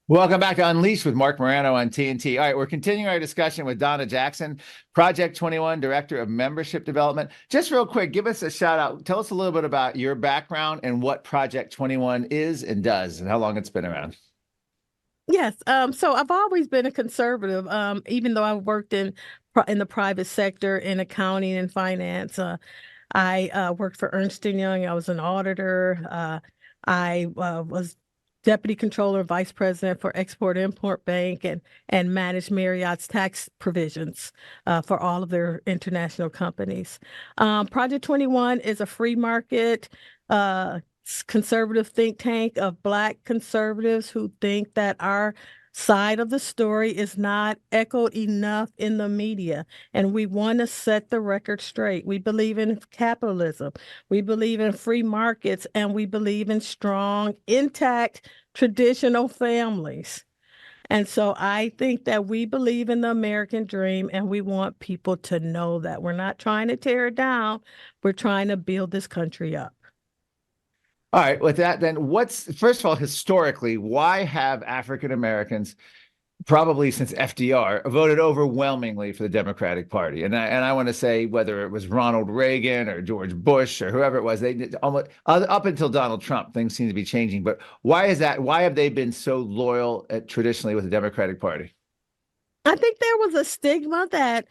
Welcome back to Unleashed with Mark Morano on TNT. All right, we're continuing our discussion with Donna Jackson, Project 21, Director of Membership Development. Just real quick, give us a shout out. Tell us a little bit about your background and what Project 21 is and does and how long it's been around. Yes. So I've always been a conservative, even though I've worked in the private sector in accounting and finance. I worked for Ernst& Young. I was an auditor. I was deputy controller, vice president for Export Import Bank, and managed Marriott's tax provisions for all of their international companies. Project 21 is a free market. Conservative think tank of Black conservatives who think that our side of the story is not echoed enough in the media. And we want to set the record straight. We believe in capitalism, we believe in free markets, and we believe in strong, intact, traditional families. And so I think that we believe in the American dream, and we want people to know that we're not trying to tear it down, we're trying to build this country up. All right, with that, then what's first of all, historically, why have African Americans, probably since FDR, voted overwhelmingly for the Democratic Party? And I want to say whether it was Ronald Reagan or George Bush or whoever it was, they did almost up until Donald Trump, things seem to be changing. But why is that? Why have they been so loyal traditionally with the Democratic Party? I think there was a stigma that,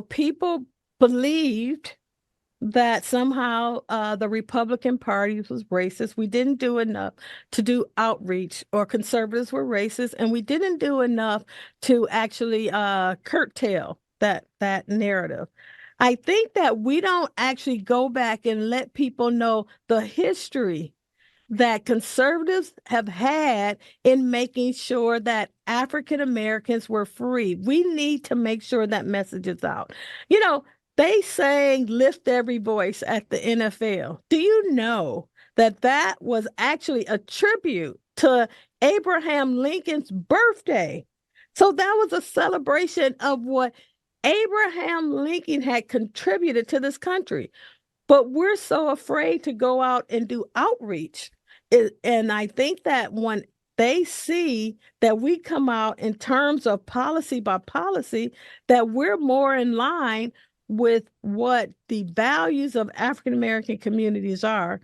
people believed that somehow the Republican Party was racist. We didn't do enough to do outreach, or conservatives were racist, and we didn't do enough to actually curtail that narrative. I think that we don't actually go back and let people know the history that conservatives have had in making sure that African Americans were free. We need to make sure that message is out. They sang Lift Every Voice at the NFL. Do you know that that was actually a tribute to Abraham Lincoln's birthday? So that was a celebration of what Abraham Lincoln had contributed to this country. But we're so afraid to go out and do outreach. And I think that when they see that we come out in terms of policy by policy, that we're more in line with what the values of African American communities are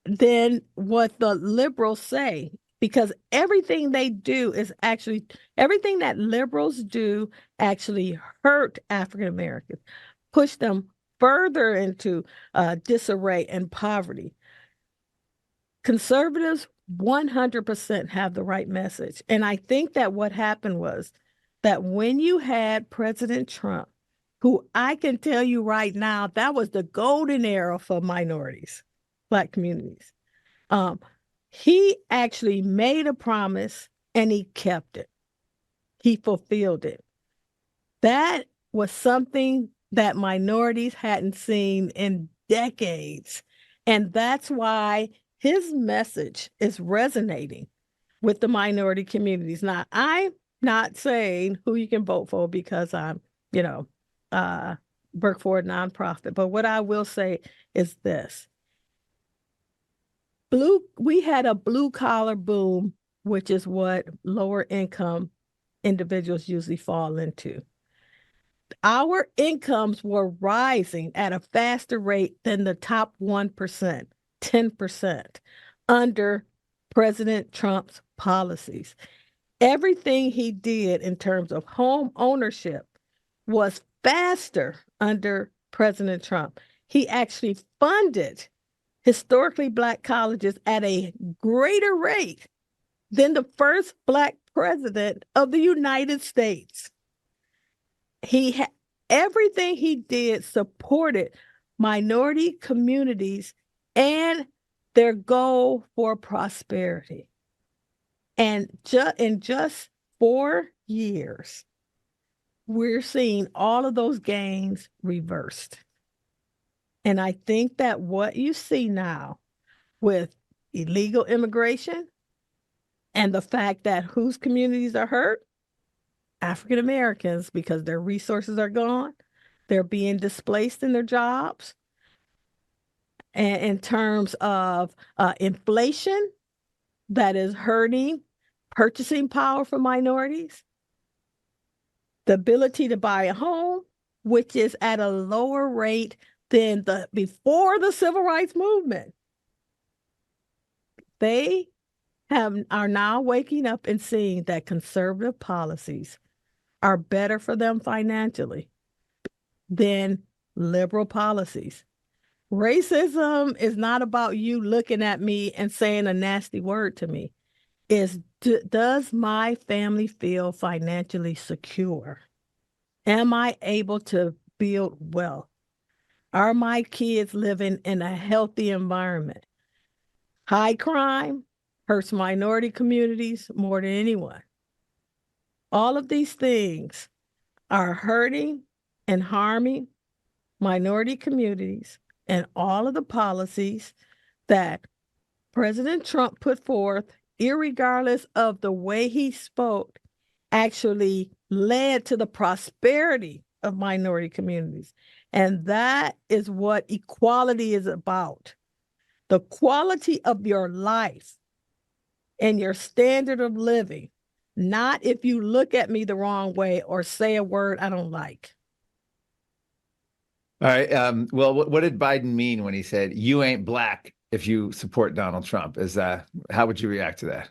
than what the liberals say. Because everything they do is actually, everything that liberals do actually hurt African Americans, push them further into disarray and poverty. Conservatives 100% have the right message. And I think that what happened was that when you had President Trump, who I can tell you right now, that was the golden era for minorities, Black communities. Um, he actually made a promise and he kept it. He fulfilled it. That was something that minorities hadn't seen in decades. And that's why his message is resonating with the minority communities. Now, I'm not saying who you can vote for because I'm, you know, uh, work for a nonprofit. But what I will say is this: we had a blue collar boom, which is what lower income individuals usually fall into. Our incomes were rising at a faster rate than the top 1%, 10% under President Trump's policies. Everything he did in terms of home ownership was faster under President Trump. He actually funded historically Black colleges at a greater rate than the first Black president of the United States. He ha- Everything he did supported minority communities and their goal for prosperity. And in just 4 years, we're seeing all of those gains reversed. And I think that what you see now with illegal immigration and the fact that whose communities are hurt, African Americans, because their resources are gone, they're being displaced in their jobs. And in terms of inflation, that is hurting purchasing power for minorities, the ability to buy a home, which is at a lower rate than before the civil rights movement. They are now waking up and seeing that conservative policies are better for them financially than liberal policies. Racism is not about you looking at me and saying a nasty word to me. Does my family feel financially secure? Am I able to build wealth? Are my kids living in a healthy environment? High crime hurts minority communities more than anyone. All of these things are hurting and harming minority communities, and all of the policies that President Trump put forth, irregardless of the way he spoke, actually led to the prosperity of minority communities. And that is what equality is about. The quality of your life and your standard of living, not if you look at me the wrong way or say a word I don't like. All right. Well, what did Biden mean when he said you ain't black if you support Donald Trump? How would you react to that?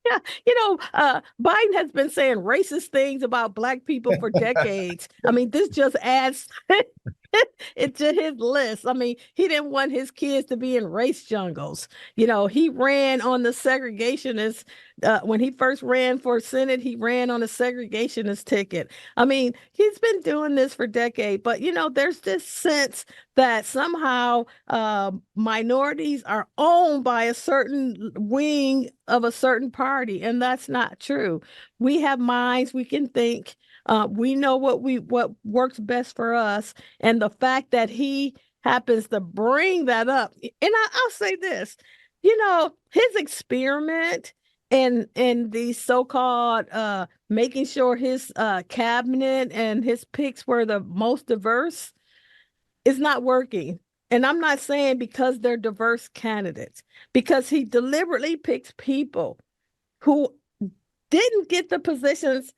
Yeah, Biden has been saying racist things about Black people for decades. I mean, this just adds it to his list. I mean, he didn't want his kids to be in race jungles. He ran on the segregationist. When he first ran for Senate, he ran on a segregationist ticket. I mean, he's been doing this for decades, but there's this sense that somehow minorities are owned by a certain wing of a certain party, and that's not true. We have minds, we can think. We know what works best for us, and the fact that he happens to bring that up, and I'll say this, his experiment in the so-called making sure his cabinet and his picks were the most diverse is not working. And I'm not saying because they're diverse candidates, because he deliberately picks people who didn't get the positions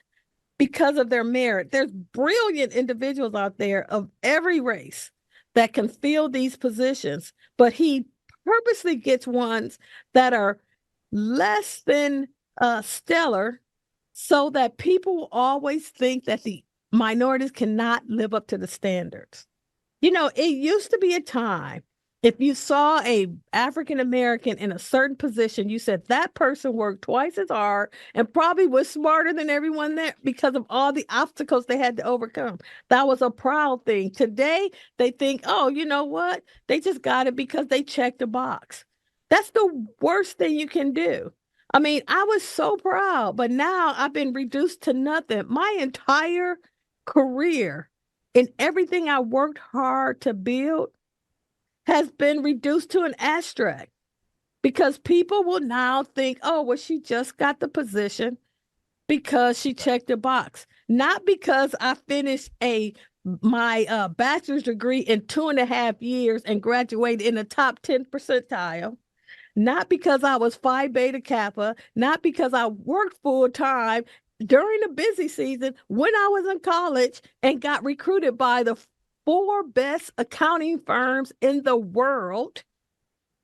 because of their merit. There's brilliant individuals out there of every race that can fill these positions, but he purposely gets ones that are less than stellar so that people will always think that the minorities cannot live up to the standards. It used to be a time if you saw a African American in a certain position, you said that person worked twice as hard and probably was smarter than everyone there because of all the obstacles they had to overcome. That was a proud thing. Today, they think, oh, you know what? They just got it because they checked a box. That's the worst thing you can do. I mean, I was so proud, but now I've been reduced to nothing. My entire career and everything I worked hard to build has been reduced to an asterisk because people will now think, oh, well, she just got the position because she checked the box, not because I finished my bachelor's degree in 2.5 years and graduated in the top 10 percentile. Not because I was Phi Beta Kappa, not because I worked full time during the busy season when I was in college and got recruited by the 4 best accounting firms in the world.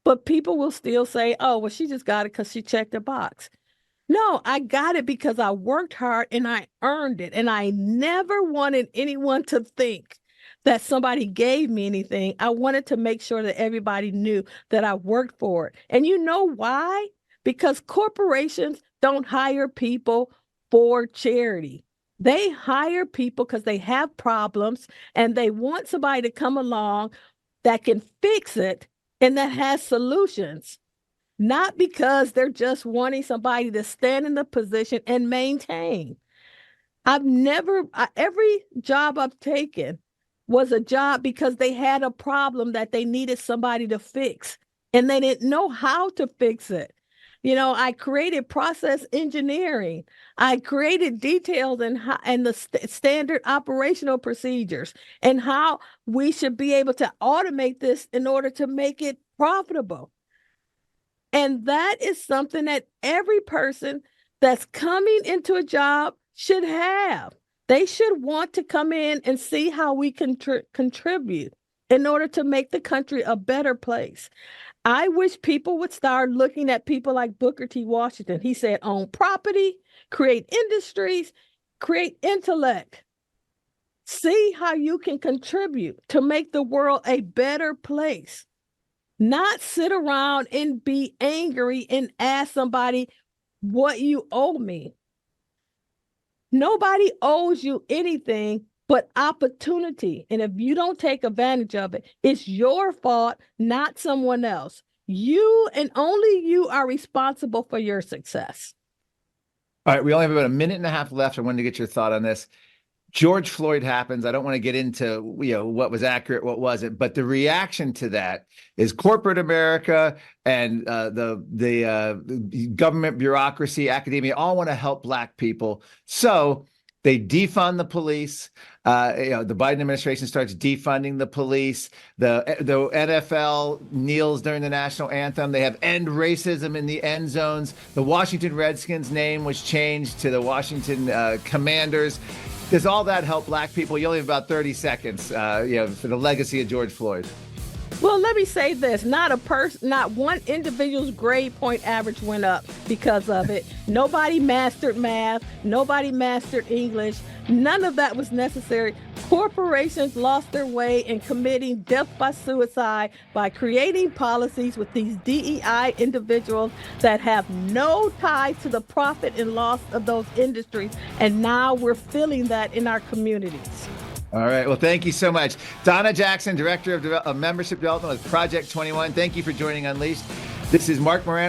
But people will still say, oh, well, she just got it because she checked a box. No, I got it because I worked hard and I earned it. And I never wanted anyone to think that somebody gave me anything. I wanted to make sure that everybody knew that I worked for it. And you know why? Because corporations don't hire people for charity. They hire people because they have problems and they want somebody to come along that can fix it and that has solutions, not because they're just wanting somebody to stand in the position and maintain. Every job I've taken was a job because they had a problem that they needed somebody to fix and they didn't know how to fix it. I created process engineering. I created details and the standard operational procedures and how we should be able to automate this in order to make it profitable. And that is something that every person that's coming into a job should have. They should want to come in and see how we can contribute in order to make the country a better place. I wish people would start looking at people like Booker T. Washington. He said, own property, create industries, create intellect. See how you can contribute to make the world a better place. Not sit around and be angry and ask somebody what you owe me. Nobody owes you anything but opportunity. And if you don't take advantage of it, it's your fault, not someone else. You and only you are responsible for your success. All right, we only have about a minute and a half left. I wanted to get your thought on this. George Floyd happens. I don't want to get into what was accurate, what wasn't, but the reaction to that is corporate America and the government bureaucracy, academia, all want to help Black people. So they defund the police. The Biden administration starts defunding the police. The NFL kneels during the national anthem. They have end racism in the end zones. The Washington Redskins name was changed to the Washington Commanders. Does all that help Black people? You only have about 30 seconds, for the legacy of George Floyd. Well, let me say this: not one individual's grade point average went up because of it. Nobody mastered math. Nobody mastered English. None of that was necessary. Corporations lost their way in committing death by suicide by creating policies with these DEI individuals that have no tie to the profit and loss of those industries. And now we're feeling that in our communities. All right. Well, thank you so much. Donna Jackson, Director of Membership Development with Project 21. Thank you for joining Unleashed. This is Mark Morano.